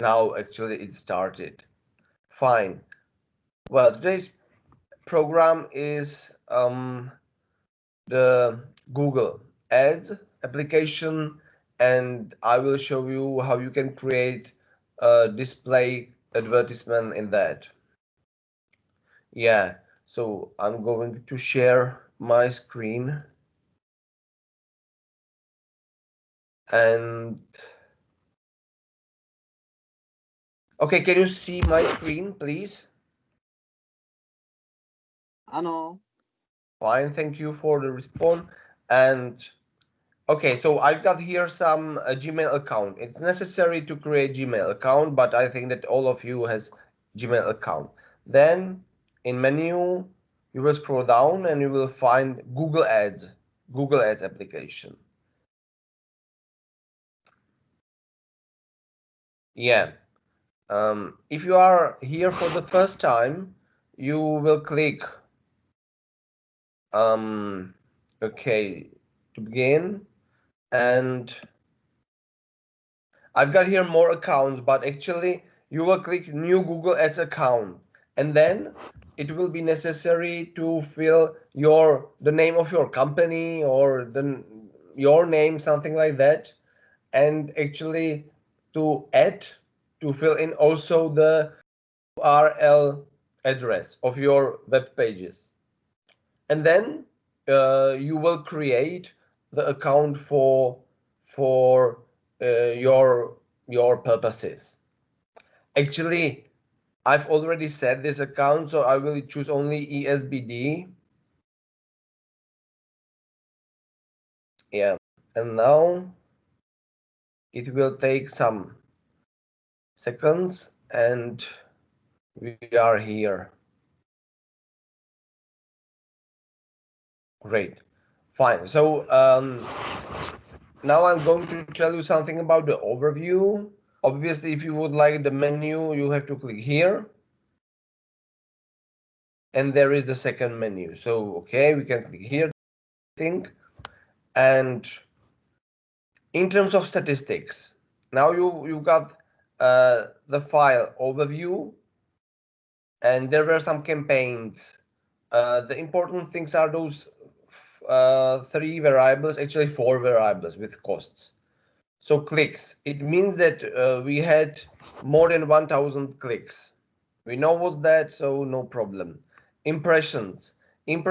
Now actually it started. Fine. Well, today's program is the Google Ads application, and I will show you how you can create a display advertisement in that. Yeah, so I'm going to share my screen, and okay, can you see my screen, please? Ano? Fine, thank you for the response. And okay, so I've got here some Gmail account. It's necessary to create Gmail account, but I think that all of you has Gmail account. Then in menu, you will scroll down and you will find Google Ads application. Yeah. If you are here for the first time, you will click okay to begin, and I've got here more accounts, but actually you will click new Google Ads account, and then it will be necessary to fill the name of your company or your name, something like that, and actually to add to fill in also the URL address of your web pages, and then you will create the account for your purposes. Actually, I've already set this account, so I will choose only ESBD. Yeah, and now it will take some seconds, and we are here. Great, fine. So now I'm going to tell you something about the overview. Obviously, if you would like the menu, you have to click here, and there is the second menu. So okay, we can click here, think, and in terms of statistics, now you got the file overview, and there were some campaigns. The important things are those three variables, actually four variables with costs. So clicks, it means that we had more than 1,000 clicks. We know what's that, so no problem. Impressions, it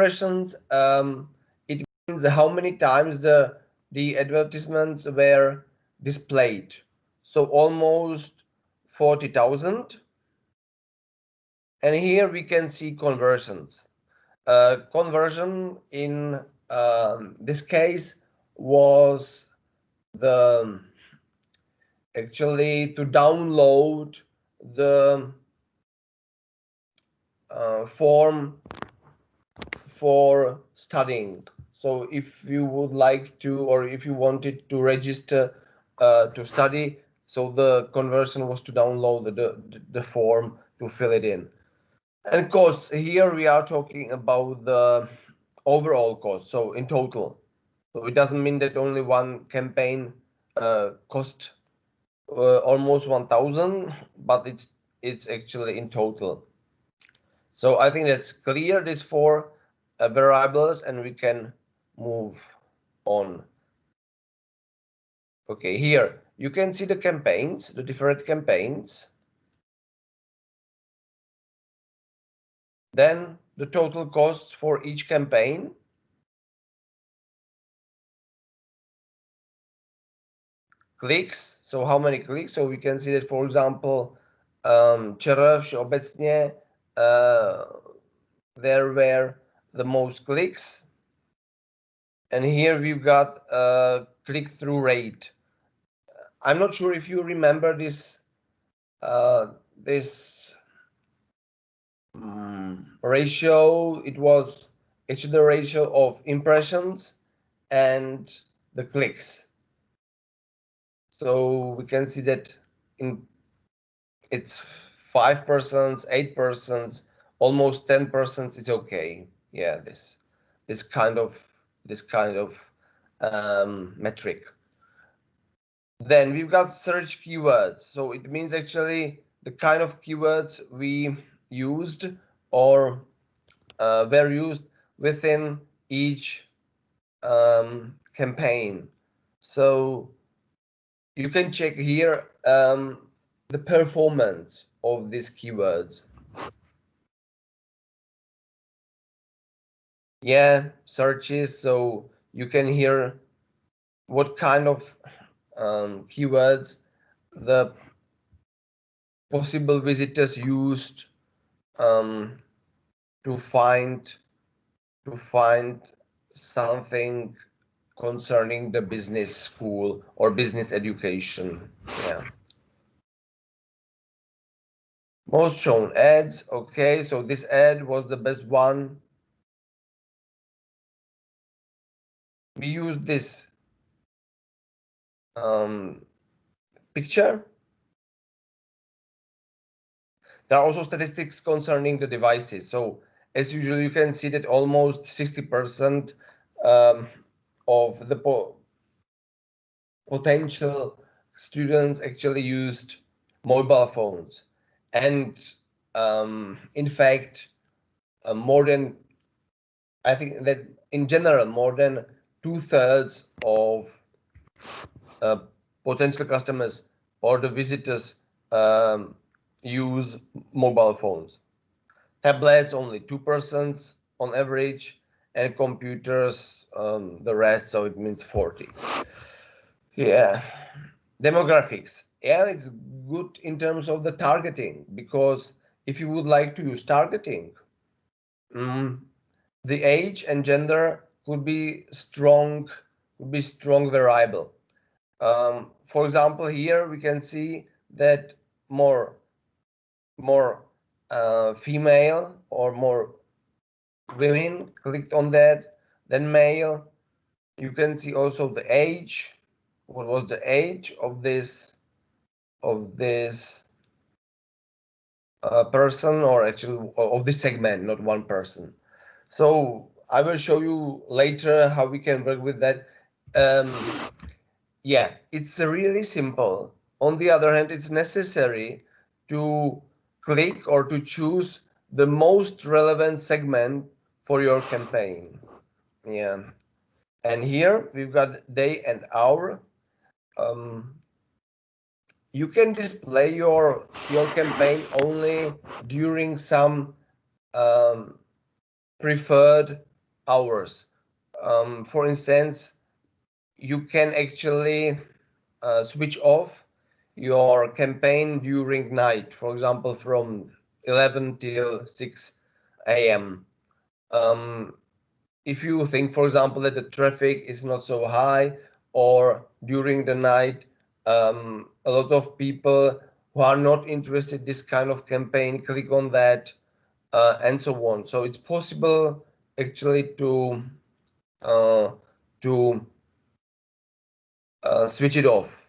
means how many times the advertisements were displayed. So almost 40,000. And here we can see conversions. Conversion in this case was the actually to download the form for studying. So if you would like to, or if you wanted to register to study, so the conversion was to download the form to fill it in. And of course, here we are talking about the overall cost, so in total. So it doesn't mean that only one campaign cost almost 1,000, but it's actually in total. So I think that's clear, these four variables, and we can move on. Okay, here you can see the campaigns, the different campaigns. Then the total cost for each campaign. Clicks, so how many clicks? So we can see that, for example, včera všeobecně there were the most clicks, and here we've got click-through rate. I'm not sure if you remember this this ratio. It was actually the ratio of impressions and the clicks. So we can see that it's 5%, 8%, almost 10%. It's okay. Yeah, this kind of metric. Then we've got search keywords. So it means actually the kind of keywords we used or were used within each campaign. So you can check here the performance of these keywords. Yeah, searches. So you can hear what kind of keywords the possible visitors used um, to find something concerning the business school or business education. Yeah. Most shown ads. Okay, so this ad was the best one. We used this um, picture. There are also statistics concerning the devices. So as usual, you can see that almost 60% um, of the potential students actually used mobile phones. And in fact, more than, I think that in general, more than two-thirds of uh, potential customers or the visitors um, use mobile phones. Tablets only 2% on average, and computers the rest, so it means 40. Yeah. Demographics. Yeah, it's good in terms of the targeting, because if you would like to use targeting, mm, the age and gender could be strong variable. For example, here we can see that more female or more women clicked on that than male. You can see also the age. What was the age of this person, or actually of this segment, not one person. So I will show you later how we can work with that. Um, yeah, it's really simple. On the other hand, it's necessary to click or to choose the most relevant segment for your campaign. Yeah, and here we've got day and hour. Um, you can display your campaign only during some um, preferred hours. For instance, you can actually switch off your campaign during night, for example, from 11 till 6 a.m. Um, if you think, for example, that the traffic is not so high, or during the night, a lot of people who are not interested in this kind of campaign click on that, and so on. So it's possible actually uh, to switch it off.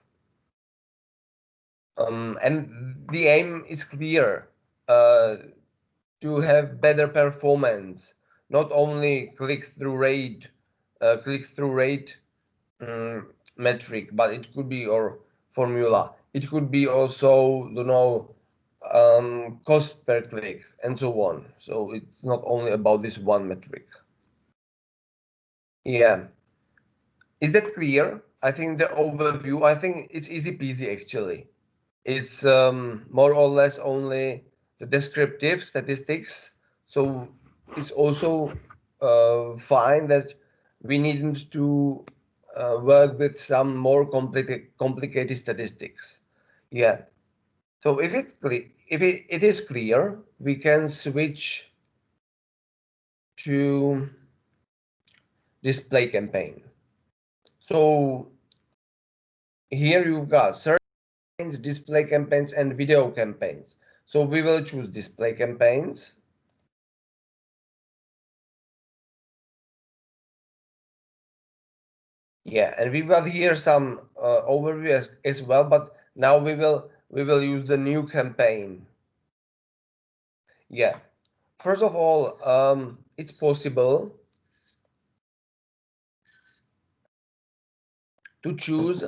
And the aim is clear, uh, to have better performance, not only click-through rate metric, but it could be or formula. It could be also, cost per click and so on. So it's not only about this one metric. Yeah. Is that clear? I think the overview, I think it's easy peasy actually. It's more or less only the descriptive statistics. So it's also fine that we needn't to work with some more complicated statistics. Yeah. So if it is clear, we can switch to display campaign. So here you've got search campaigns, display campaigns, and video campaigns. So we will choose display campaigns. Yeah, and we've got here some overview as well, but now we will use the new campaign. Yeah, first of all, it's possible to choose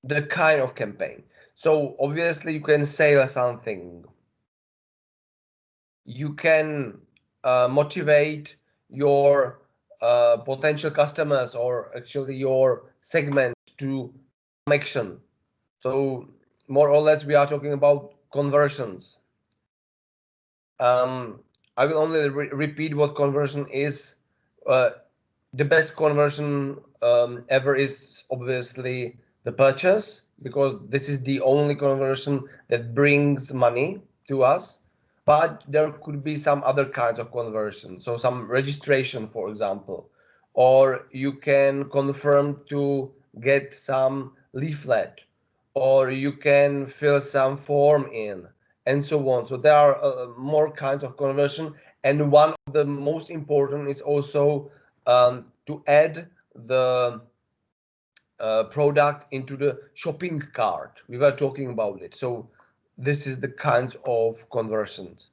the kind of campaign. So obviously you can sell something. You can motivate your potential customers or actually your segment to action. So more or less we are talking about conversions. I will only repeat what conversion is. Uh, the best conversion ever is obviously the purchase, because this is the only conversion that brings money to us. But there could be some other kinds of conversion, so some registration, for example, or you can confirm to get some leaflet, or you can fill some form in, and so on. So there are more kinds of conversion, and one of the most important is also to add the product into the shopping cart. We were talking about it. So this is the kinds of conversions.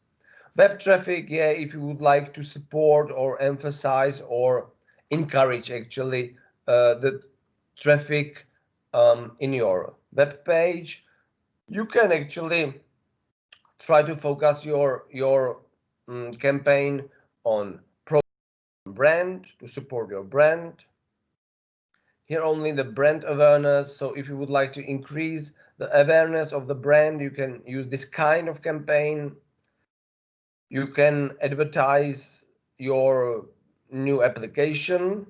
Web traffic, yeah, if you would like to support or emphasize or encourage actually the traffic in your web page, you can actually try to focus your campaign on brand, to support your brand. Here only the brand awareness. So if you would like to increase the awareness of the brand, you can use this kind of campaign. You can advertise your new application.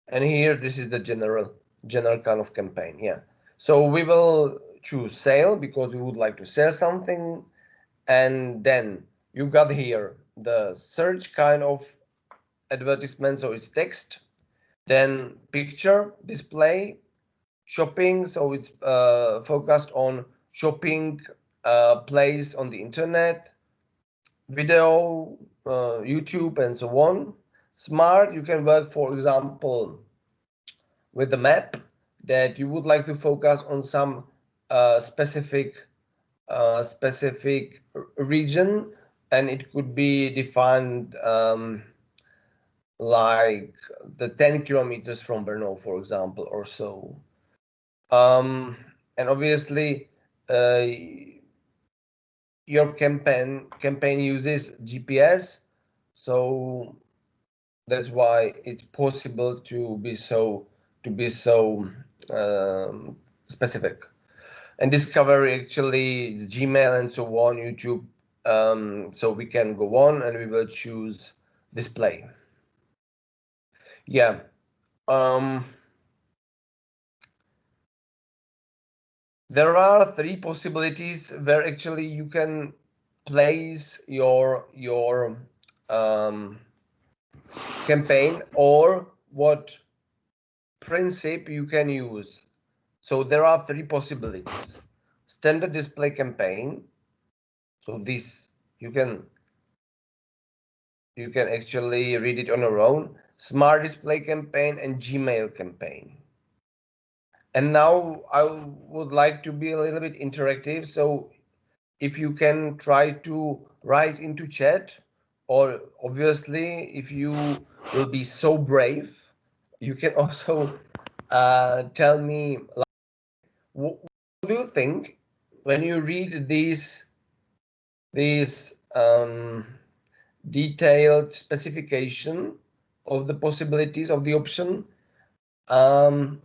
And here, this is the general kind of campaign. Yeah. So we will choose sale because we would like to sell something. And then you got here the search kind of advertisement. So it's text, then picture display, shopping. So it's focused on shopping place on the internet, video, YouTube, and so on. Smart, you can work, for example, with the map, that you would like to focus on some specific region, and it could be defined like the 10 kilometers from Brno, for example, or so. And obviously, uh, your campaign uses GPS, so that's why it's possible to be so specific. And discovery, actually, Gmail and so on, YouTube. So we can go on and we will choose display. Yeah. Um, there are three possibilities where actually you can place your campaign, or what principle you can use. So there are three possibilities. Standard display campaign. So this you can actually read it on your own. Smart display campaign and Gmail campaign. And now I would like to be a little bit interactive. So if you can try to write into chat, or obviously if you will be so brave, you can also tell me, like, what do you think when you read these detailed specification of the possibilities of the options, um,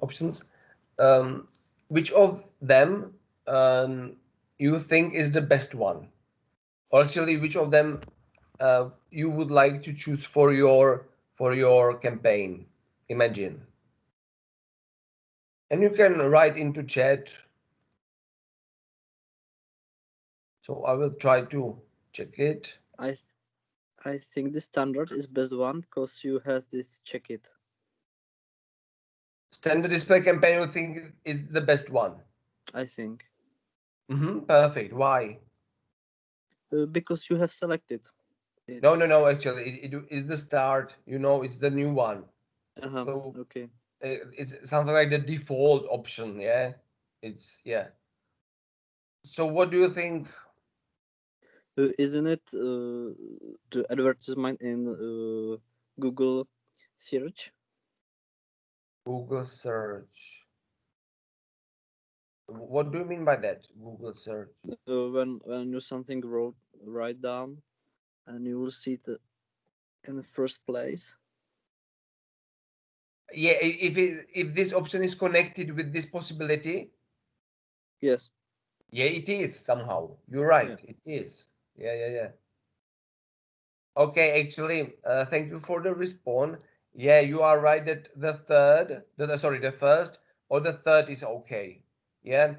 which of them you think is the best one, or actually which of them you would like to choose for your campaign? Imagine, and you can write into chat. So I will try to check it. I think the standard is best one because you have this check it. Standard display campaign, you think is the best one? I think Perfect. Why? because you have selected it. No. Actually, it is the start. It's the new one. So Okay. it's something like the default option. Yeah. Yeah. So what do you think? Isn't it the advertisement in Google search? Google search. What do you mean by that? Google search. When you something write down, and you will see it in the first place. Yeah, if this option is connected with this possibility, Yes. yeah, it is somehow. You're right. Yeah. It is. Yeah, yeah, yeah. Okay, actually, thank you for the response. Yeah, you are right that the first or the third is okay. Yeah,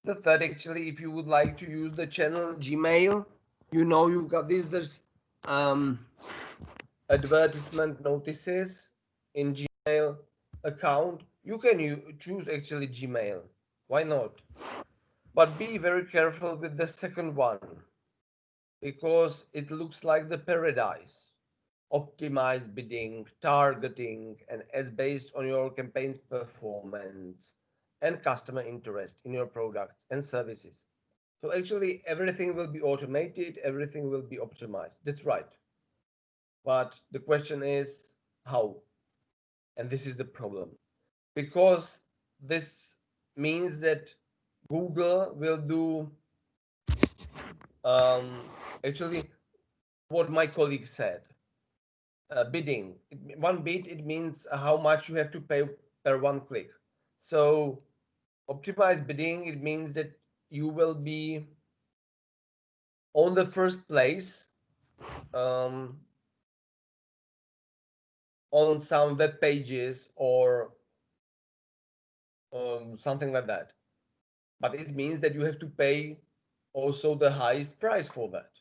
the third actually, if you would like to use the channel Gmail, you know you've got this um advertisement notices in Gmail account. You can choose actually Gmail. Why not? But be very careful with the second one because it looks like the paradise. Optimize bidding, targeting, and as based on your campaign's performance and customer interest in your products and services. So actually everything will be automated, everything will be optimized. That's right. But the question is how? And this is the problem. Because this means that Google will do um, actually what my colleague said. Bidding. One bid, it means how much you have to pay per one click. So optimized bidding, it means that you will be on the first place um, on some web pages or something like that. But it means that you have to pay also the highest price for that.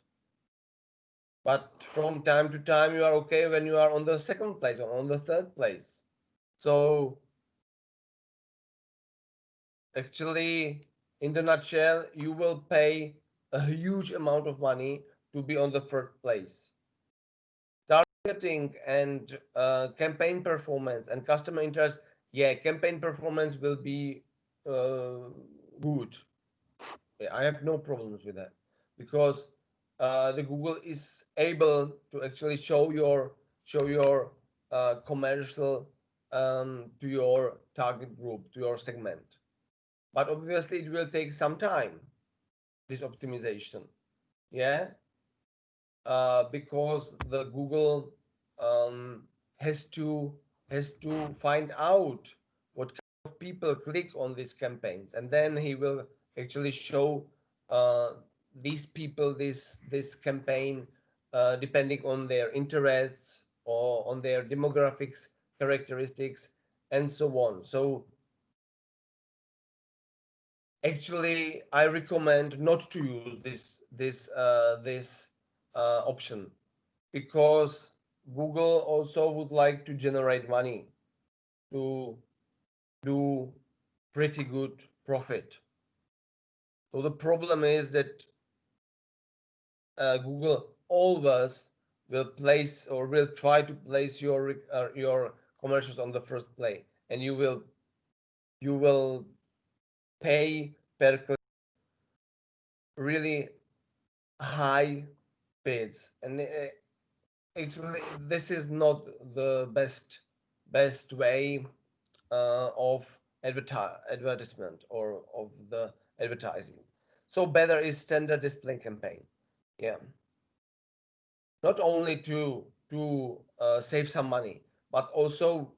But from time to time, you are okay when you are on the second place or on the third place. So actually, in the nutshell, you will pay a huge amount of money to be on the first place. Targeting and campaign performance and customer interest, yeah, campaign performance will be uh, good. Yeah, I have no problems with that because the Google is able to actually show your commercial to your target group, to your segment. But obviously, it will take some time, this optimization. Yeah, because the Google um, has to has to find out what kind of people click on these campaigns, and then he will actually show uh, these people this campaign depending on their interests or on their demographics, characteristics, and so on. So actually, I recommend not to use this option because Google also would like to generate money to do pretty good profit. So the problem is that Google always will place or will try to place your commercials on the first play, and you will pay per click really high bids, and actually this is not the best way of advertisement or of the advertising. So better is standard display campaign. Yeah, not only to save some money, but also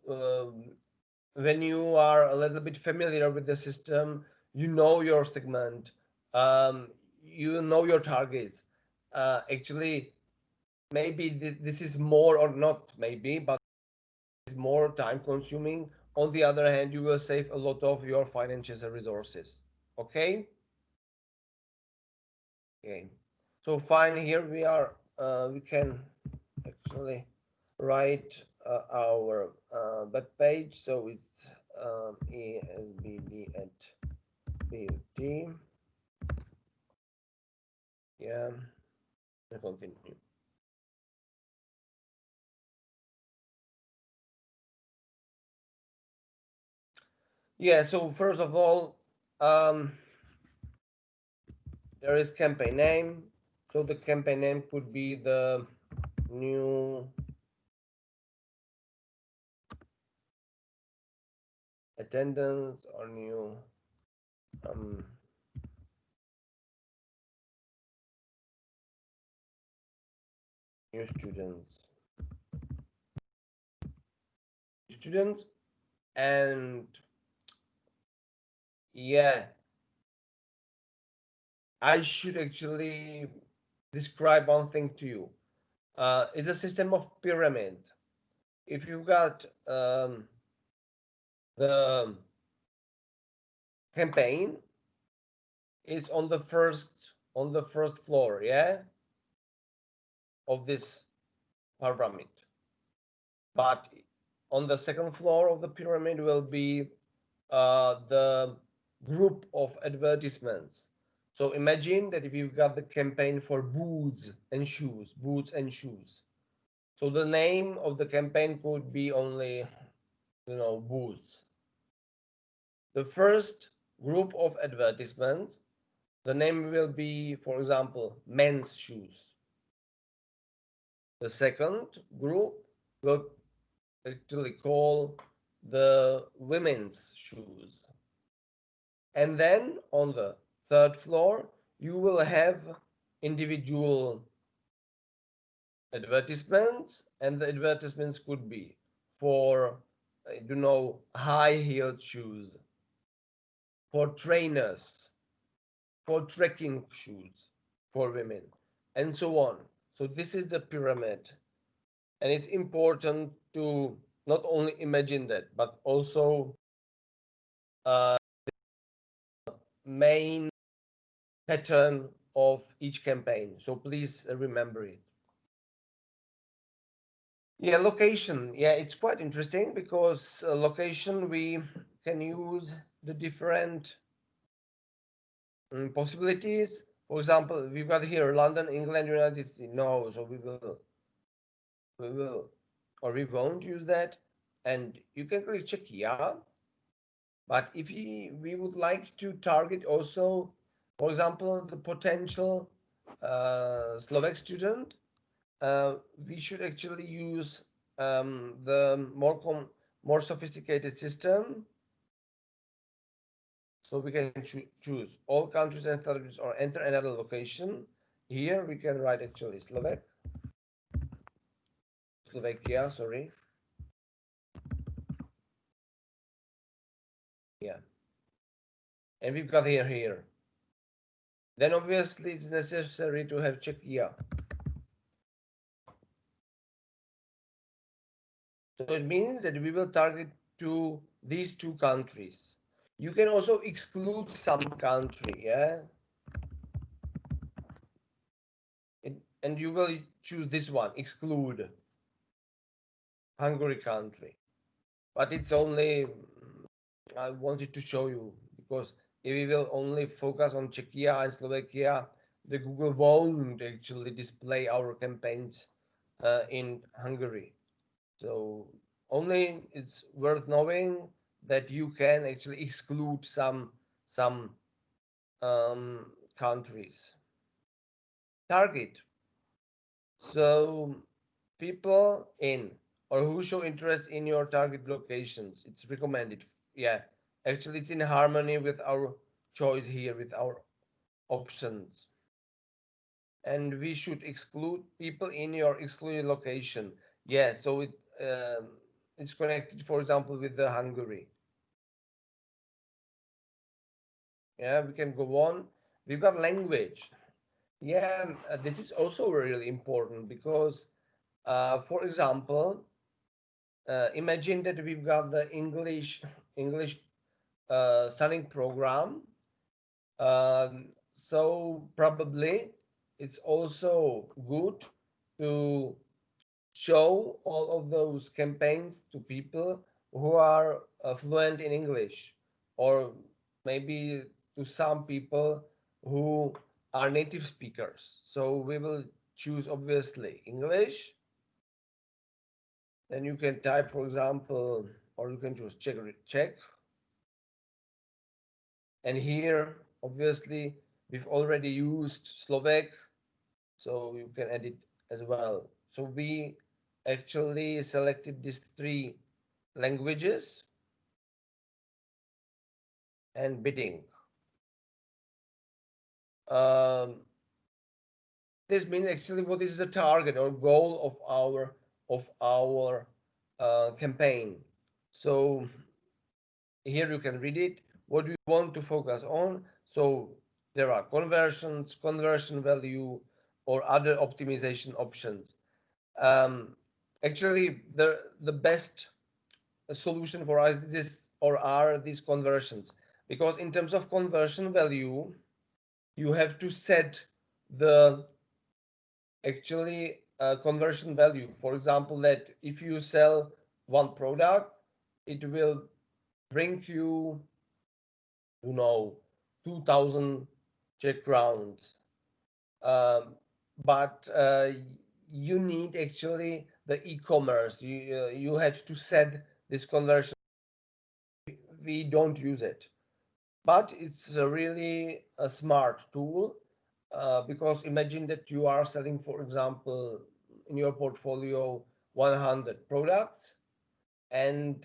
when you are a little bit familiar with the system, you know your segment, um, you know your targets. Actually, maybe this is more or not maybe, but is more time consuming. On the other hand, you will save a lot of your financial resources. Okay. Okay, so fine, here we are. We can actually write our web page. So it's esbb at BUT. Yeah, and continue. Yeah, so first of all, um, there is campaign name. So the campaign name could be the new attendance or new um, new students, and yeah, I should actually describe one thing to you. It's a system of pyramid. If you've got the campaign, it's on the first floor, yeah, of this pyramid. But on the second floor of the pyramid will be the group of advertisements. So imagine that if you've got the campaign for boots and shoes. So the name of the campaign could be only, boots. The first group of advertisements, the name will be, for example, men's shoes. The second group will actually call the women's shoes. And then on the third floor, you will have individual advertisements, and the advertisements could be for, high-heeled shoes, for trainers, for trekking shoes for women, and so on. So this is the pyramid, and it's important to not only imagine that, but also uh, main pattern of each campaign. So please remember it. Yeah, location. Yeah, it's quite interesting because location we can use the different possibilities. For example, we've got here London, England, United States. No, so we will, or we won't use that. And you can click check yeah. But if we would like to target also, for example, the potential Slovak student, we should actually use the more sophisticated system. So we can choose all countries and territories or enter another location. Here we can write actually Slovakia, sorry. Yeah. And we've got here. Then obviously it's necessary to have Czechia. So it means that we will target to these two countries. You can also exclude some country, yeah? And you will choose this one, exclude Hungary country. But it's only, I wanted to show you because if we will only focus on Czechia and Slovakia, the Google won't actually display our campaigns in Hungary. So only it's worth knowing that you can actually exclude some countries. Target. So people in or who show interest in your target locations. It's recommended. Yeah, actually, it's in harmony with our choice here, with our options. And we should exclude people in your excluded location. Yeah, so it's connected, for example, with the Hungary. Yeah, we can go on. We've got language. Yeah, this is also really important because, for example, imagine that we've got the English studying program. So probably it's also good to show all of those campaigns to people who are fluent in English, or maybe to some people who are native speakers. So we will choose obviously English. Then you can type, for example, or you can choose Czech. And here, obviously, we've already used Slovak, so you can edit as well. So we actually selected these three languages and bidding. Um, this means actually what is the target or goal of our campaign. So here you can read it. What do you want to focus on? So there are conversions, conversion value, or other optimization options. Um, Actually, the best solution for us is or are these conversions, because in terms of conversion value, you have to set the actually conversion value. For example, that if you sell one product, it will bring you, 2,000 Czech crowns. Um, but you need actually the e-commerce. You had to set this conversion. We don't use it, but it's a really a smart tool, because imagine that you are selling, for example, in your portfolio 100 products, and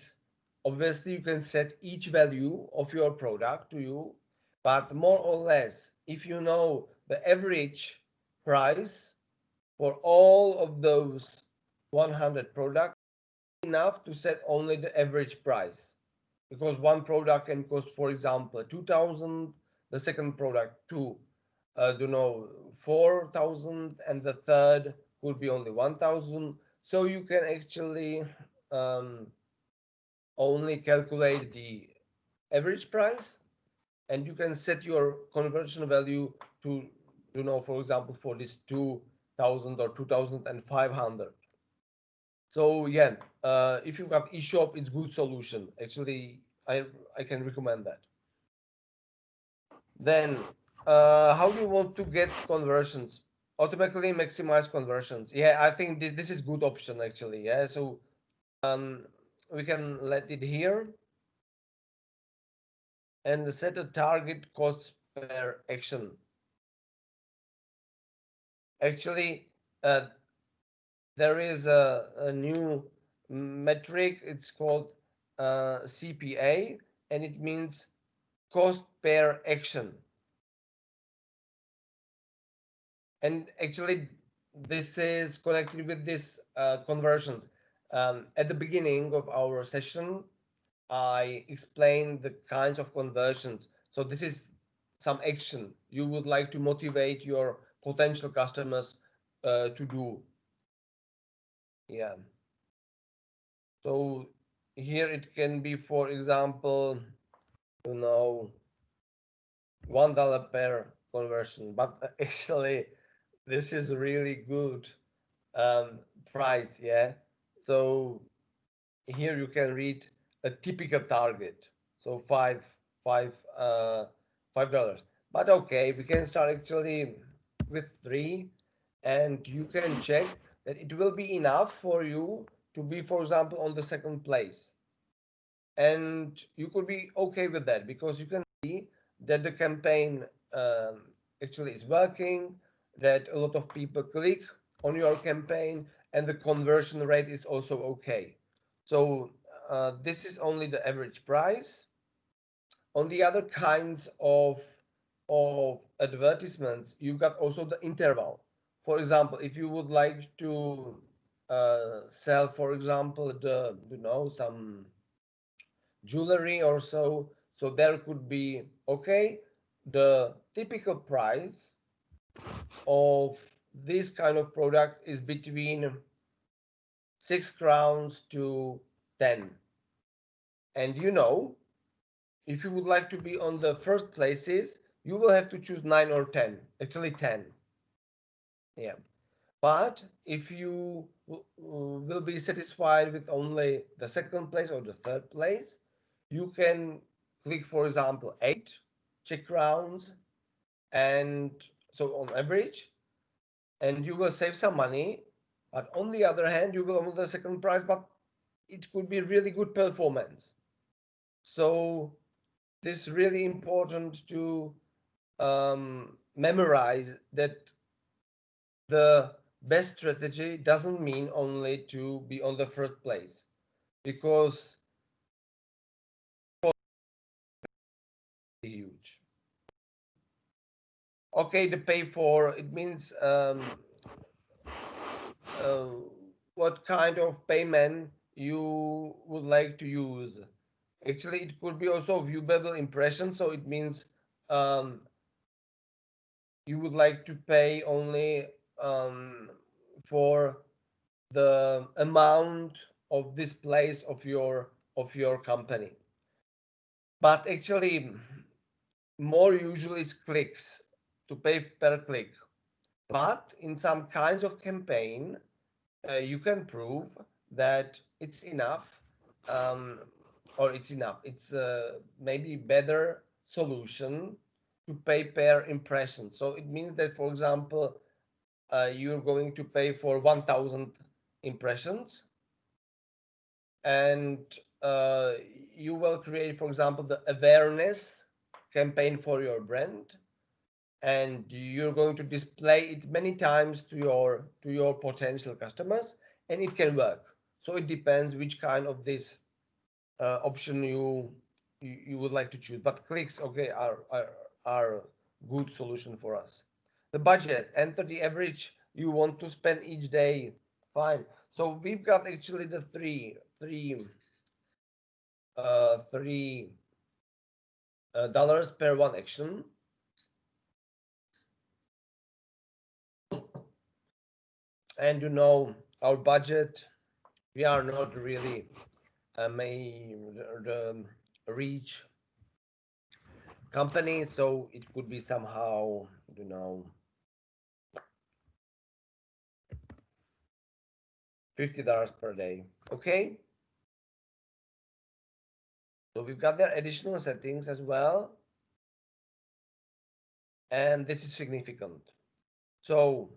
obviously you can set each value of your product to you, but more or less, if you know the average price for all of those 100 products, enough to set only the average price, because one product can cost, for example, 2,000, the second product two, 4,000, and the third could be only 1,000. So you can actually um, only calculate the average price, and you can set your conversion value to, for example, for this 2,000 or 2,500. So yeah, if you got eShop, it's good solution. Actually, I can recommend that. Then, how do you want to get conversions? Automatically maximize conversions. Yeah, I think this is good option actually. Yeah, so um, we can let it here and set a target cost per action. Actually, there is a new metric. It's called CPA, and it means cost per action. And actually, this is connected with this conversions. At the beginning of our session, I explained the kinds of conversions. So this is some action you would like to motivate your potential customers to do. Yeah. So here it can be, for example, you know, $1 per conversion. But actually, this is really good price. Yeah. So here you can read a typical target. So five, $5. But okay, we can start actually with three, and you can check that it will be enough for you to be, for example, on the second place. And you could be okay with that, because you can see that the campaign actually is working, that a lot of people click on your campaign, and the conversion rate is also okay. So this is only the average price. On the other kinds of advertisements, you've got also the interval. For example, if you would like to sell, for example, some jewelry or so. So there could be, okay, the typical price of this kind of product is between 6 crowns to 10. And if you would like to be on the first places, you will have to choose 9 or 10. Actually 10. Yeah. But if you will be satisfied with only the second place or the third place, you can click, for example, 8 Czech crowns, and so on average, and you will save some money. But on the other hand, you will own the second price, but it could be really good performance. So this is really important to memorize that the best strategy doesn't mean only to be on the first place, because it's huge. Okay, the pay for it means uh, what kind of payment you would like to use. Actually, it could be also viewable impression, so it means um, you would like to pay only um, for the amount of displays of your company. But actually, more usually it's clicks to pay per click. But in some kinds of campaign, you can prove that it's enough, um, or it's enough. It's maybe better solution to pay per impression. So it means that, for example, you're going to pay for 1,000 impressions, and uh, you will create, for example, the awareness campaign for your brand, and you're going to display it many times to your potential customers, and it can work. So it depends which kind of this option you would like to choose. But clicks, okay, are good solution for us. The budget, enter the average you want to spend each day. Fine. So we've got actually the three dollars per one action, and our budget. We are not really may the reach company, so it could be somehow $50 per day. Okay, so we've got their additional settings as well, and this is significant. So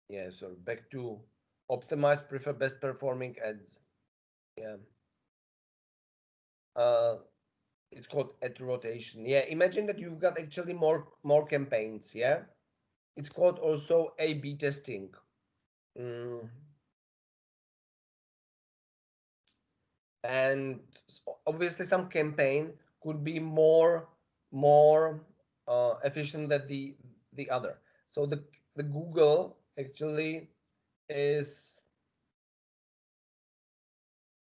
yeah, so back to optimize, prefer best performing ads. Yeah, uh, it's called ad rotation. Yeah, imagine that you've got actually more campaigns. Yeah, it's called also A/B testing. Mm, and obviously some campaign could be more efficient than the other. So the Google actually is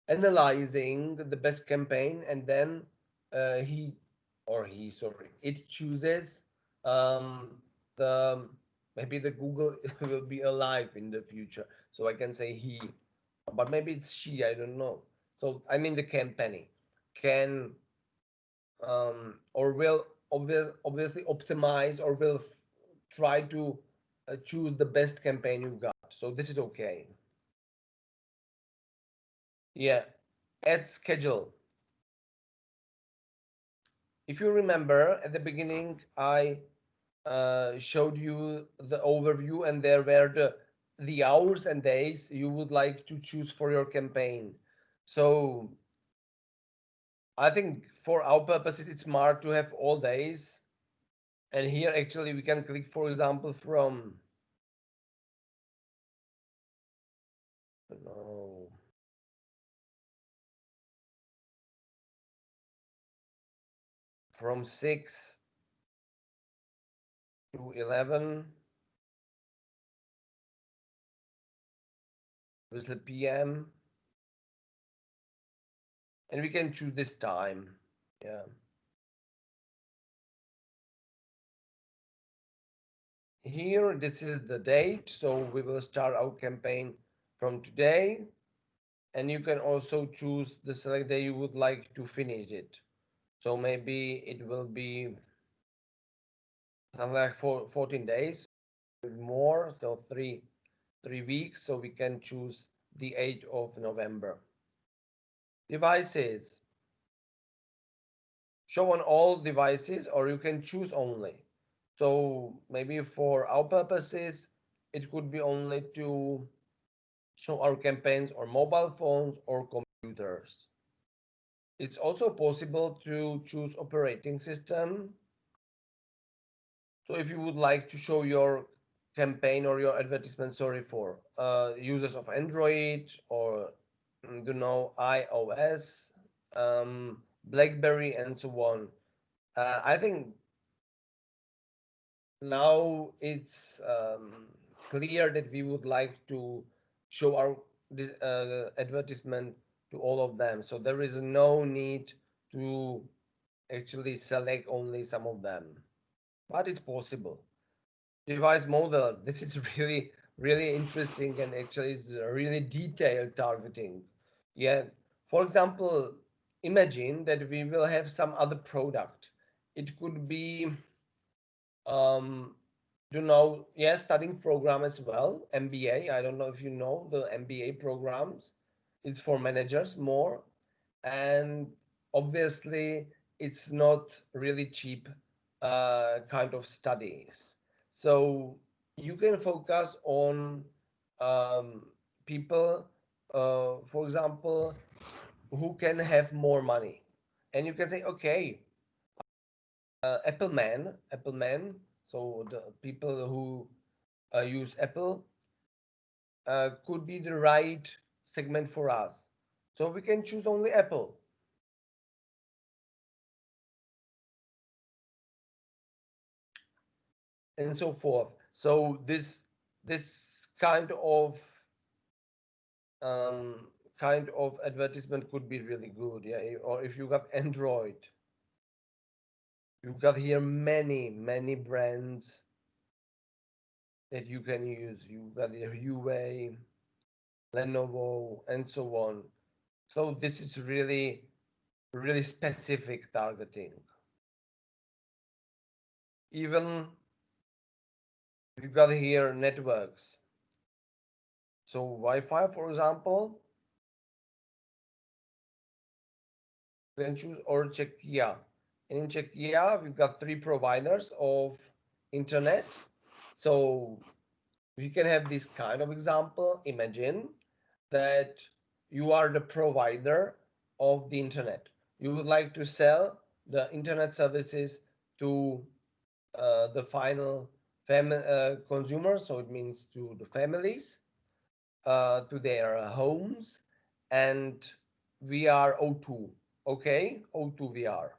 analyzing the best campaign, and then he or he sorry it chooses um, the maybe the Google will be alive in the future, so I can say he, but maybe it's she, I don't know. So I mean the company can or will obviously optimize or will try to choose the best campaign you got. So this is okay. Yeah, ad schedule. If you remember at the beginning, I showed you the overview, and there were the hours and days you would like to choose for your campaign. So I think for our purposes, it's smart to have all days. And here, actually, we can click, for example, no, from 6 to 11 with the PM, and we can choose this time. Yeah. Here, this is the date, so we will start our campaign from today, and you can also choose the select day you would like to finish it. So maybe it will be something like 14 days more, so three weeks. So we can choose the 8th of November. Devices. Show on all devices, or you can choose only. So maybe for our purposes, it could be only to show our campaigns on mobile phones or computers. It's also possible to choose operating system. So if you would like to show your campaign or your advertisement, sorry, for users of Android or iOS, BlackBerry, and so on. I think now it's clear that we would like to show our advertisement to all of them. So there is no need to actually select only some of them, but it's possible. Device models. This is really, really interesting and actually is really detailed targeting. Yeah. For example, imagine that we will have some other product. It could be um, yeah, studying program as well, MBA. I don't know if you know the MBA programs. It's for managers more, and obviously it's not really cheap kind of studies. So you can focus on um, people, for example, who can have more money, and you can say, okay, Apple man. So the people who use Apple could be the right segment for us. So we can choose only Apple and so forth. So this um, kind of advertisement could be really good. Yeah, or if you got Android, you got here many brands that you can use. You got here UA, Lenovo, and so on. So this is really specific targeting. Even we've got here networks. So Wi-Fi, for example, we can choose or Czechia. And in Czechia, we've got three providers of internet. So we can have this kind of example. Imagine that you are the provider of the internet. You would like to sell the internet services to the final consumers, so it means to the families, to their homes, and we are O2, okay? O2 VR.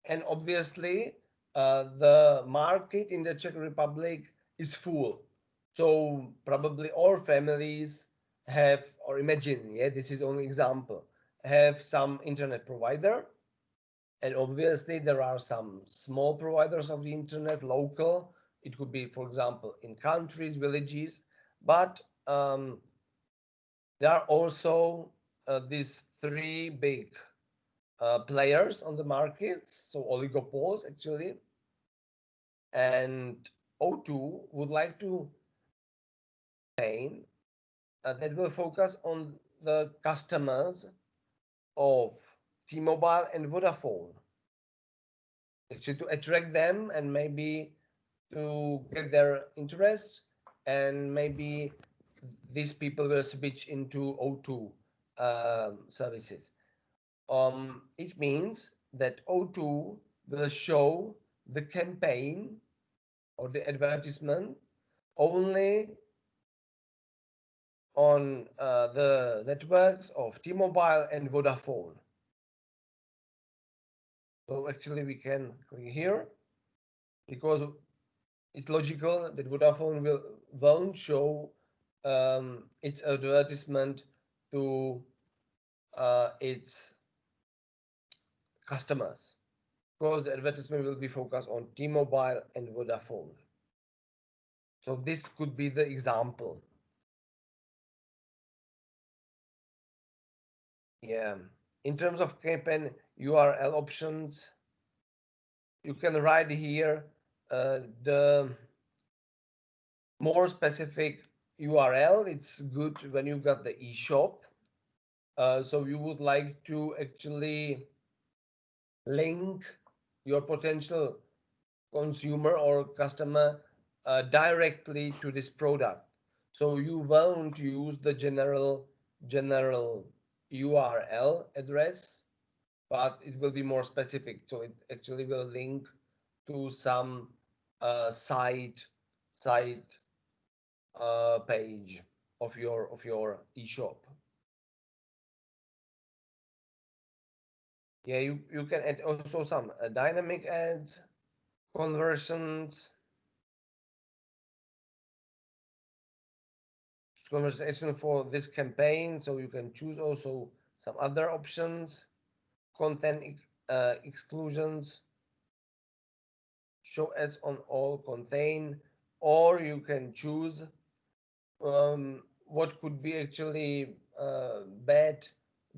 And obviously, the market in the Czech Republic is full. So probably all families have, or imagine, yeah, this is only example, have some internet provider. And obviously, there are some small providers of the internet, local. It could be, for example, in countries, villages, but there are also these three big players on the markets, so oligopoles actually. And O2 would like to campaign that will focus on the customers of T-Mobile and Vodafone, actually to attract them and maybe to get their interest, and maybe these people will switch into O2 services. It means that O2 will show the campaign or the advertisement only on the networks of T-Mobile and Vodafone. So actually we can click here because it's logical that Vodafone won't show its advertisement to its customers because the advertisement will be focused on T-Mobile and Vodafone. So this could be the example. Yeah. In terms of campaign URL options, you can write here the more specific URL. It's good when you got the eShop. So you would like to actually link your potential consumer or customer directly to this product. So you won't use the general URL address, but it will be more specific. So it actually will link to some site page of your eShop. Yeah, you can add also some dynamic ads. conversions, conversation for this campaign. So you can choose also some other options, content exclusions, show ads on all contain, or you can choose what could be actually bad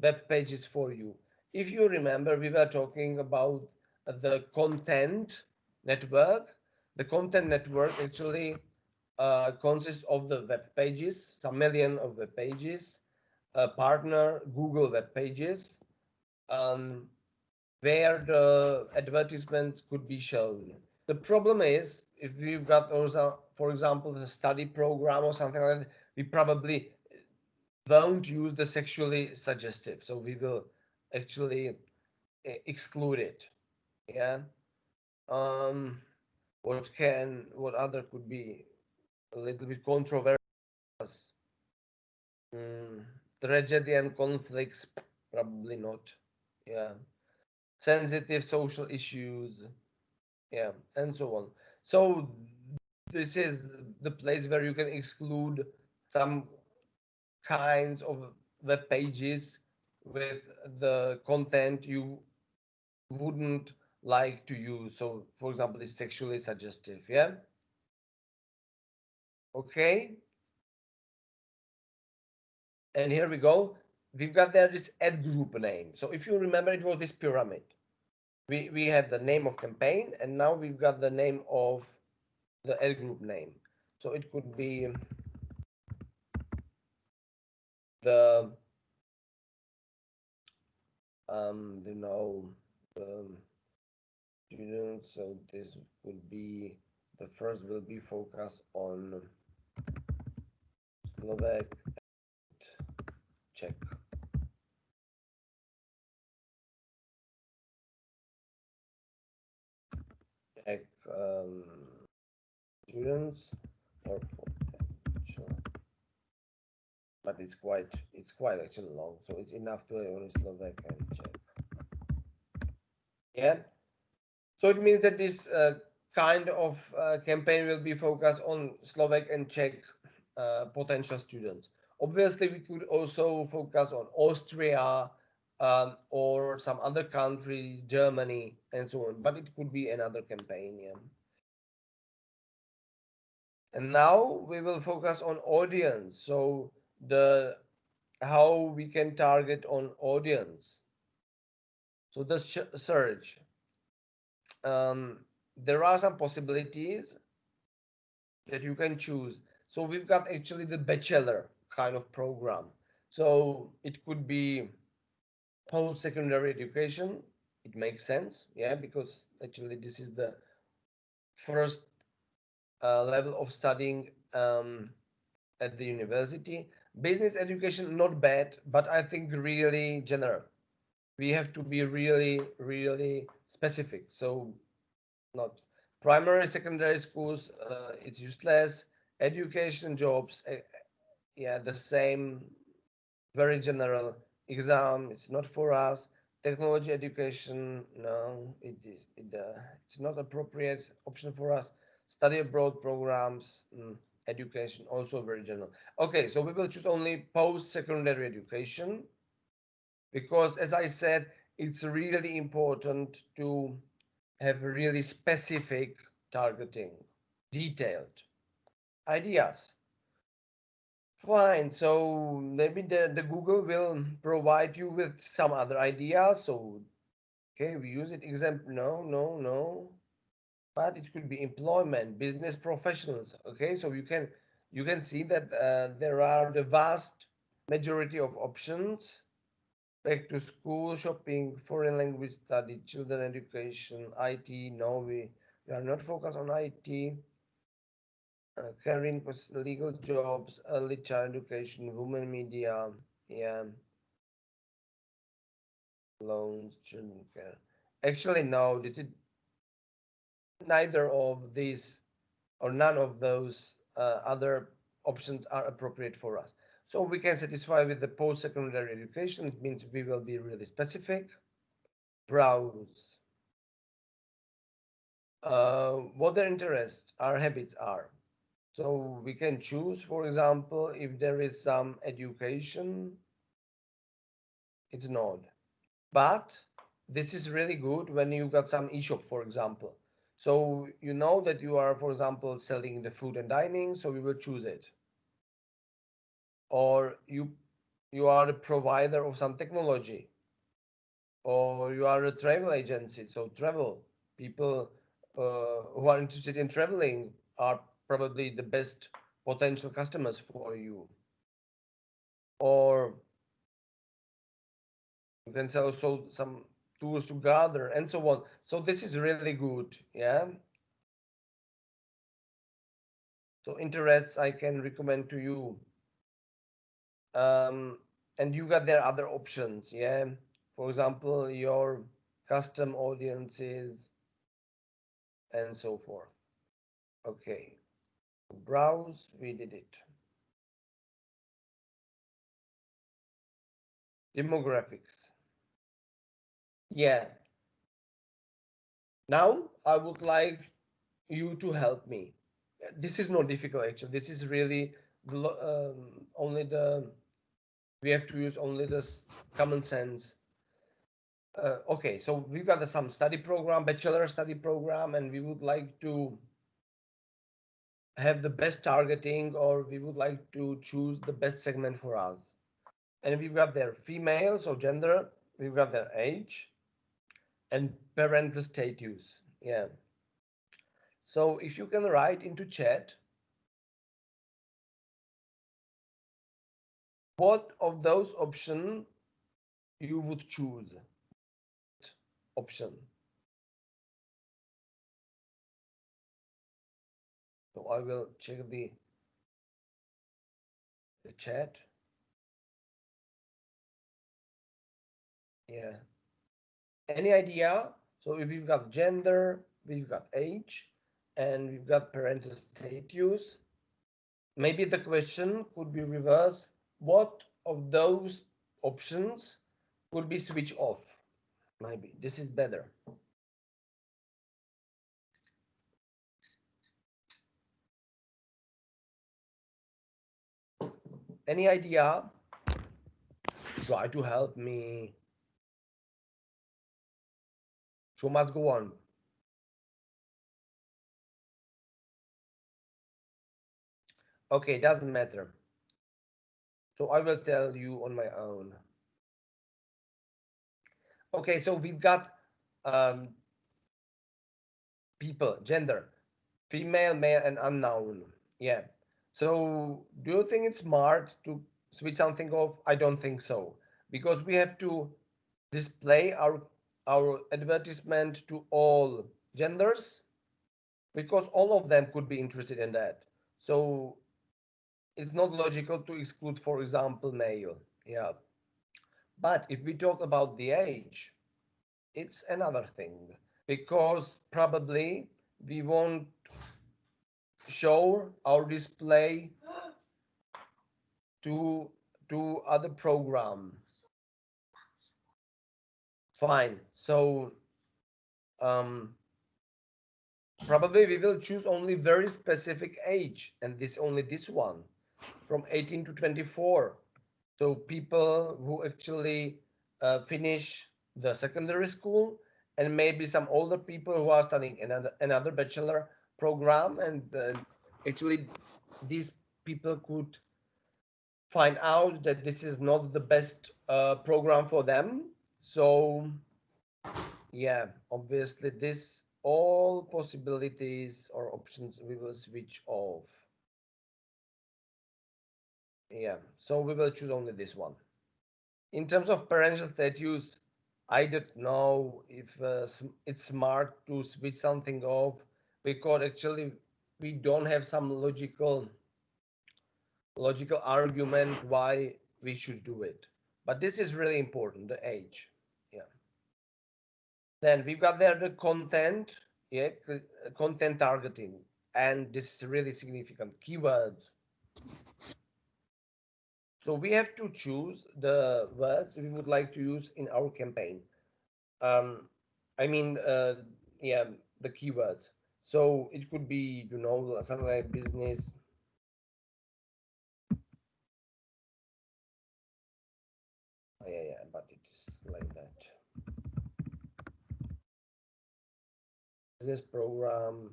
web pages for you. If you remember, we were talking about the content network. The content network actually consists of the web pages, some million of web pages, partner Google web pages, um, where the advertisements could be shown. The problem is if we've got also, for example, the study program or something like that, we probably won't use the sexually suggestive. So we will actually exclude it. Yeah. Um, what other could be a little bit controversial? Mm, tragedy and conflicts, probably not. Yeah. Sensitive social issues, yeah, and so on. So this is the place where you can exclude some kinds of web pages with the content you wouldn't like to use. So for example, it's sexually suggestive. Yeah. Okay. And here we go. We've got there this ad group name. So if you remember, it was this pyramid. We had the name of campaign, and now we've got the name of the ad group name. So it could be the you know, um, students. So this would be the first will be focused on Slovak, Czech, Czech students or potential, but it's quite actually long, so it's enough to only Slovak and Czech. Yeah. So it means that this kind of campaign will be focused on Slovak and Czech potential students. Obviously, we could also focus on Austria or some other countries, Germany, and so on. But it could be another campaign. Yeah. And now we will focus on audience. So the how we can target on audience. So the search. There are some possibilities that you can choose. So we've got actually the bachelor kind of program. So it could be post-secondary education. It makes sense, yeah, because actually this is the first level of studying at the university. Business education, not bad, but I think really general. We have to be really, really specific. So not primary, secondary schools, it's useless. Education, jobs, yeah, the same, very general. Exam, it's not for us. Technology education, no, it's not appropriate option for us. Study abroad programs, education, also very general. Okay, so we will choose only post-secondary education because, as I said, it's really important to have really specific targeting, detailed ideas. Fine. So maybe the Google will provide you with some other ideas. So okay, we use it. Example, no, no, no. But it could be employment, business professionals. Okay, so you can see that there are the vast majority of options. Back to school, shopping, foreign language study, children education, IT. No, we are not focused on IT. Caring for legal jobs, early child education, women media, yeah, loans, children care. Actually, no, neither of these or none of those other options are appropriate for us. So we can satisfy with the post-secondary education. It means we will be really specific. Browse. what their interests, our habits are. So we can choose, for example, if there is some education, it's not. But this is really good when you got some e-shop, for example. So you know that you are, for example, selling the food and dining, so we will choose it. Or you are a provider of some technology, or you are a travel agency, so travel people who are interested in traveling are probably the best potential customers for you. Or you can sell also some tools to gather and so on. So this is really good. Yeah. So interests I can recommend to you. um, and you got their other options. Yeah, for example, your custom audiences and so forth. Okay, browse, we did it. Demographics. Yeah, now I would like you to help me. This is not difficult actually. This is really only the we have to use only this common sense. Okay, so we've got some study program, bachelor study program, and we would like to have the best targeting, or we would like to choose the best segment for us. And we've got their female, so gender, we've got their age, and parental status. Yeah. So if you can write into chat, what of those options you would choose? Option. So I will check the chat. Yeah. Any idea? So if we've got gender, we've got age, and we've got parental status. Maybe the question could be reversed. What of those options could be switched off? Maybe this is better. Any idea? Try to help me. Show must go on. Okay, doesn't matter. So I will tell you on my own. Okay, so we've got um, people, gender, female, male, and unknown. Yeah. So do you think it's smart to switch something off? I don't think so, because we have to display our advertisement to all genders, because all of them could be interested in that. So it's not logical to exclude, for example, male. Yeah. But if we talk about the age, it's another thing, because probably we won't show our display to other programs. Fine. So um, probably we will choose only very specific age, and this only this one, from 18 to 24. So people who actually finish the secondary school, and maybe some older people who are studying another bachelor program, and actually these people could find out that this is not the best program for them. So yeah, obviously this all possibilities or options we will switch off. Yeah, so we will choose only this one. In terms of parental status, I don't know if it's smart to switch something off, because actually we don't have some logical argument why we should do it. But this is really important, the age. Yeah. Then we've got there the content, yeah, content targeting, and this is really significant. Keywords. So we have to choose the words we would like to use in our campaign. Um, I mean, yeah, the keywords. So it could be, something like business. Yeah, but it is like that. Business program,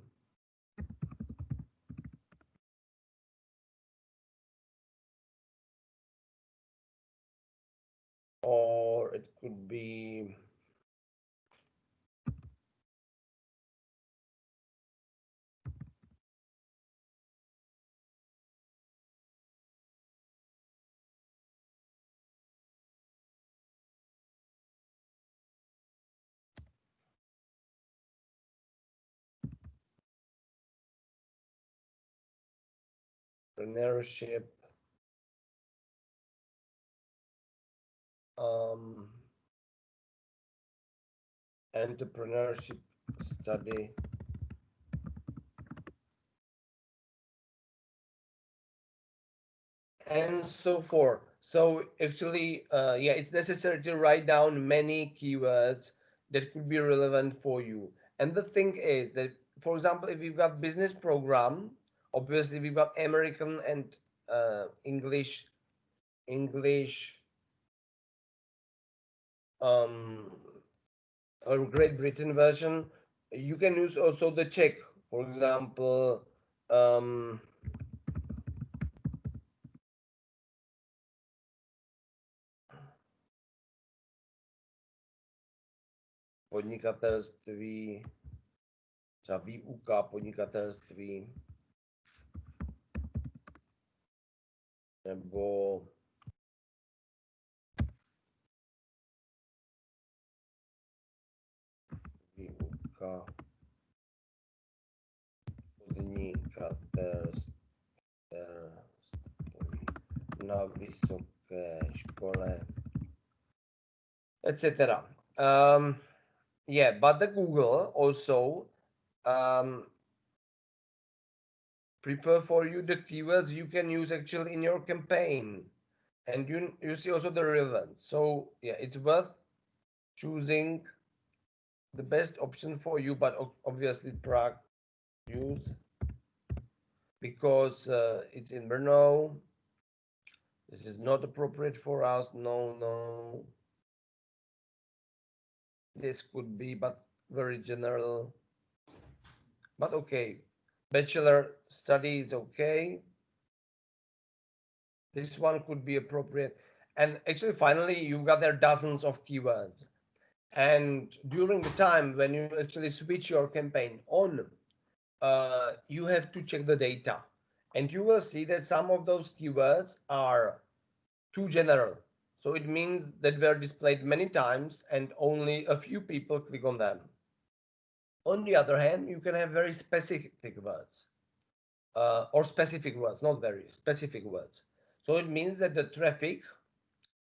or it could be entrepreneurship, um, entrepreneurship study, and so forth. So actually, yeah, it's necessary to write down many keywords that could be relevant for you. And the thing is that, for example, if we've got business program, obviously we've got American and English, um, or Great Britain version. You can use also the Czech, for example, um, podnikatelství, třeba výuka podnikatelství, nebo výuka podnikatelství na vysoké škole, etc. Yeah, but the Google also um, prepare for you the keywords you can use actually in your campaign, and you see also the relevance. So yeah, it's worth choosing the best option for you, but obviously Prague use because it's in Brno. This is not appropriate for us. No, no. This could be, but very general. But okay, bachelor study is okay. This one could be appropriate. And actually, finally, you've got there dozens of keywords. And during the time when you actually switch your campaign on, you have to check the data. And you will see that some of those keywords are too general. So it means that they're displayed many times and only a few people click on them. On the other hand, you can have very specific words, or specific words, not very specific words. So it means that the traffic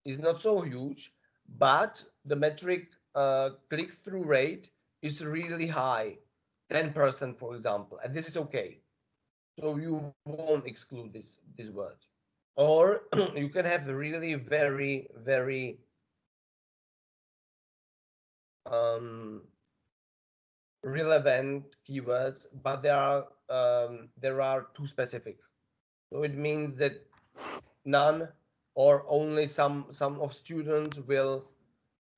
is not so huge, but the metric click-through rate is really high, 10%, for example, and this is okay. So you won't exclude this word. Or you can have really very, very um, relevant keywords, but there are too specific. So it means that none or only some of students will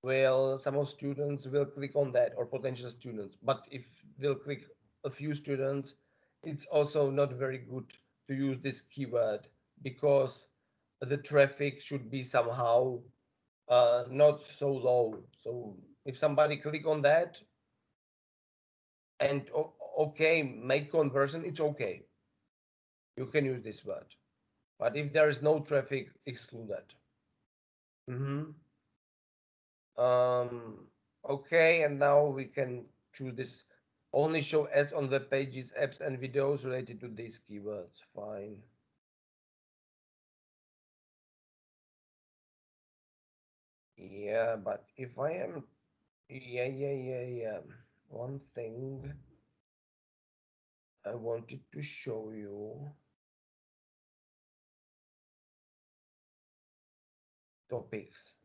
click on that, or potential students. But if they'll click a few students, it's also not very good to use this keyword, because the traffic should be somehow not so low. So if somebody click on that and okay, make conversion, it's okay. You can use this word. But if there is no traffic, exclude that. Mm-hmm. Okay, and now we can choose this. Only show ads on web pages, apps, and videos related to these keywords. Fine. Yeah, but if I am, yeah. One thing I wanted to show you, topics.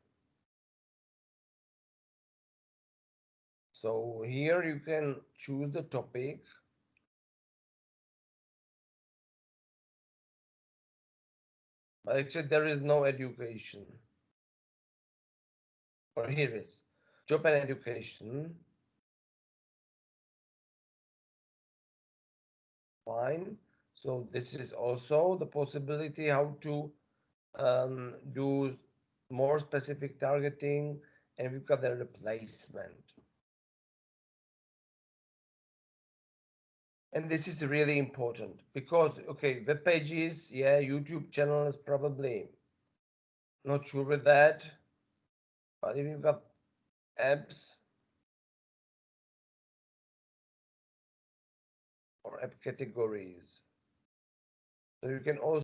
So here you can choose the topic. But actually, there is no education. Or here is job and education. Fine. So this is also the possibility how to do more specific targeting, and we've got the replacement. And this is really important because, okay, web pages, yeah, YouTube channel is probably not sure with that, but if you've got apps or app categories, so you can also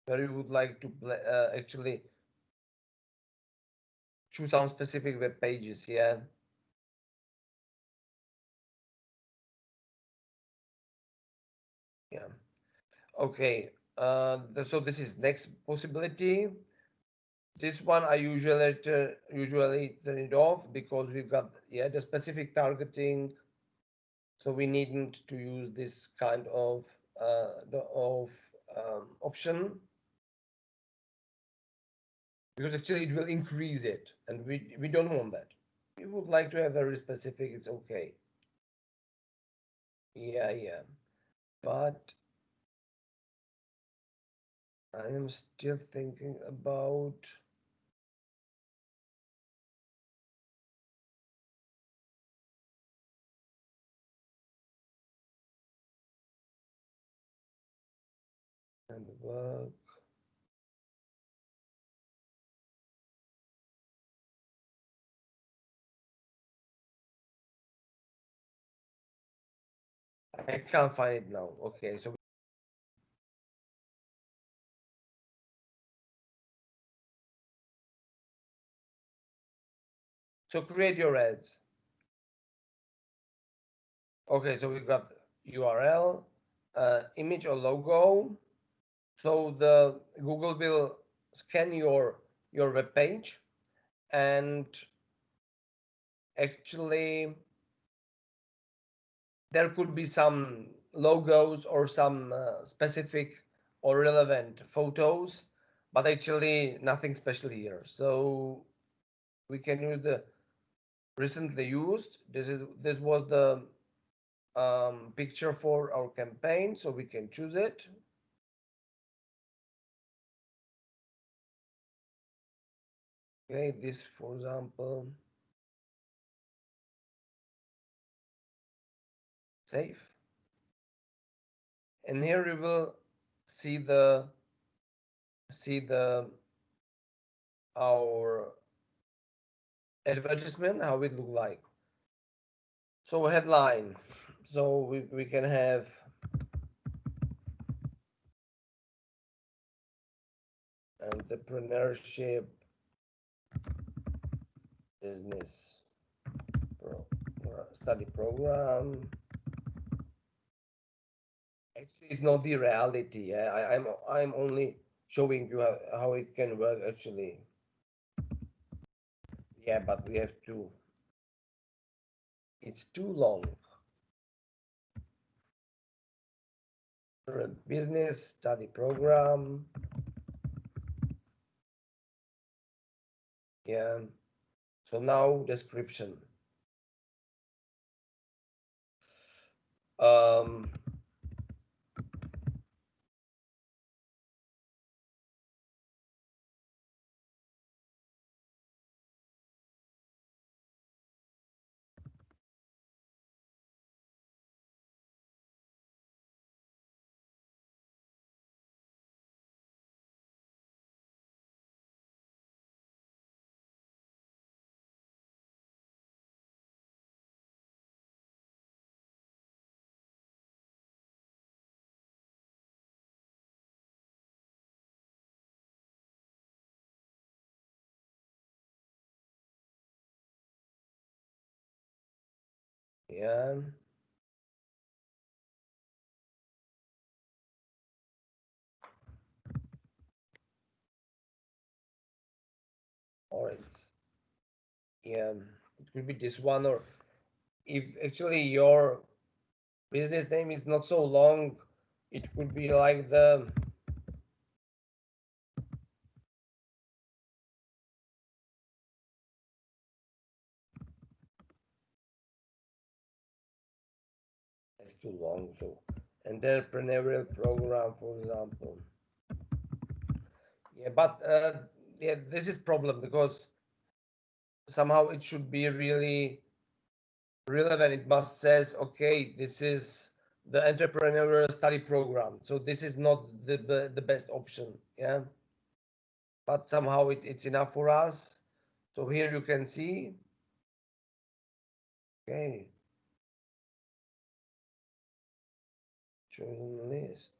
where you would like to actually choose some specific web pages, yeah, yeah. Okay, so this is next possibility. This one I usually turn it off because we've got, yeah, the specific targeting, so we needn't to use this kind of option because actually it will increase it, and we don't want that. We would like to have very specific. It's okay. Yeah, yeah, but I am still thinking about and work. I can't find it now. Okay, so create your ads. Okay, so we've got URL, image or logo. So the Google will scan your web page, and actually there could be some logos or some specific or relevant photos, but actually nothing special here. So we can use the recently used. This was the picture for our campaign, so we can choose it. Okay, this for example, save, and here we will see the our advertisement how it look like. So headline, so we can have entrepreneurship business pro, study program. Actually it's not the reality. Yeah, I'm only showing you how it can work actually. Yeah, but we have to, it's too long. Business study program. Yeah, so now description. um yeah, or it's, yeah, it could be this one, or if actually your business name is not so long, it could be like the, it's too long, so entrepreneurial program, for example. Yeah, but yeah, this is problem because somehow it should be really relevant. It must says, okay, this is the entrepreneurial study program, so this is not the best option. Yeah, but somehow it's enough for us. So here you can see, okay, chosen list.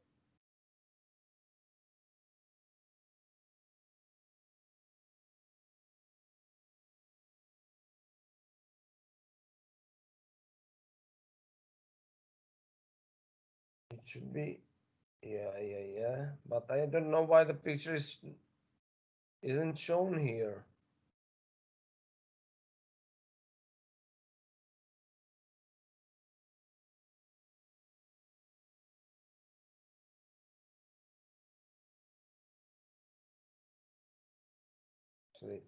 It should be, yeah, yeah, yeah. But I don't know why the picture isn't shown here. Actually,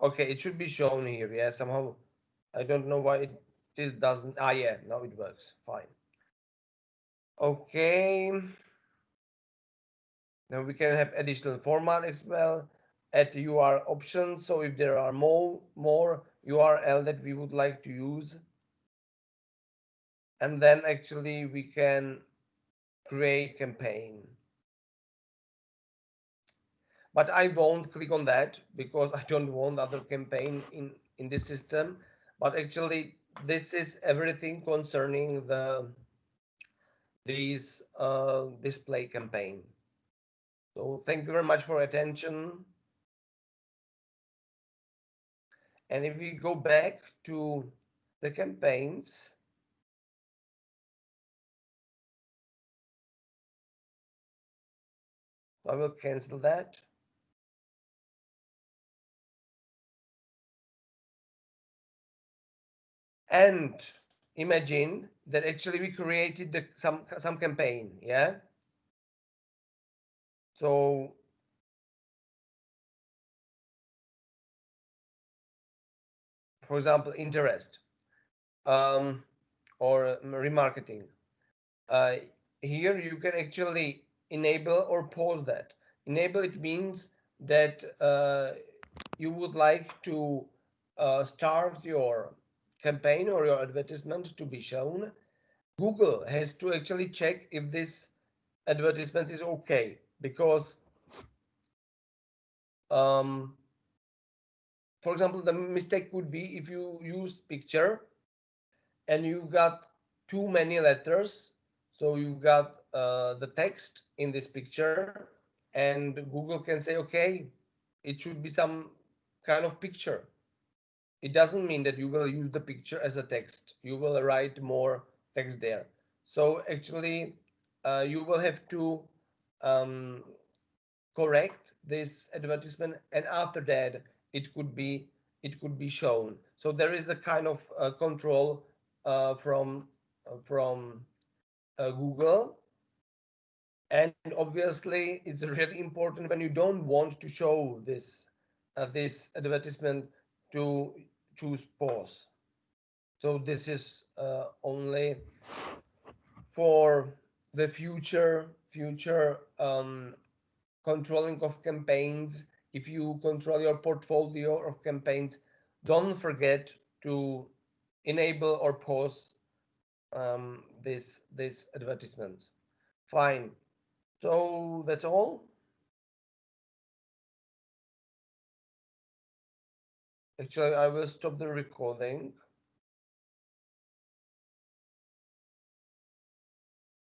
okay, it should be shown here. Yeah, somehow I don't know why it this doesn't. Ah, yeah, now it works. Fine. Okay. Now we can have additional format as well. Add URL options. So if there are more URL that we would like to use, and then actually we can create campaign. But I won't click on that because I don't want other campaign in this system. But actually, this is everything concerning the these display campaign. So thank you very much for attention. And if we go back to the campaigns, I will cancel that. And imagine that actually we created some campaign, yeah. So for example, interest, um, or remarketing. Uh, Here you can actually enable or pause that. Enable it means that you would like to start your campaign or your advertisement to be shown. Google has to actually check if this advertisement is okay, because um, for example, the mistake would be if you use picture and you've got too many letters. So you've got the text in this picture, and Google can say, okay, it should be some kind of picture. It doesn't mean that you will use the picture as a text. You will write more text there. So actually, you will have to um, correct this advertisement, and after that, it could be it could be shown. So there is a kind of control from Google. And obviously it's really important when you don't want to show this advertisement to choose pause. So this is only for the future controlling of campaigns. If you control your portfolio of campaigns, don't forget to enable or pause this advertisements. Fine. So that's all. Actually, I will stop the recording.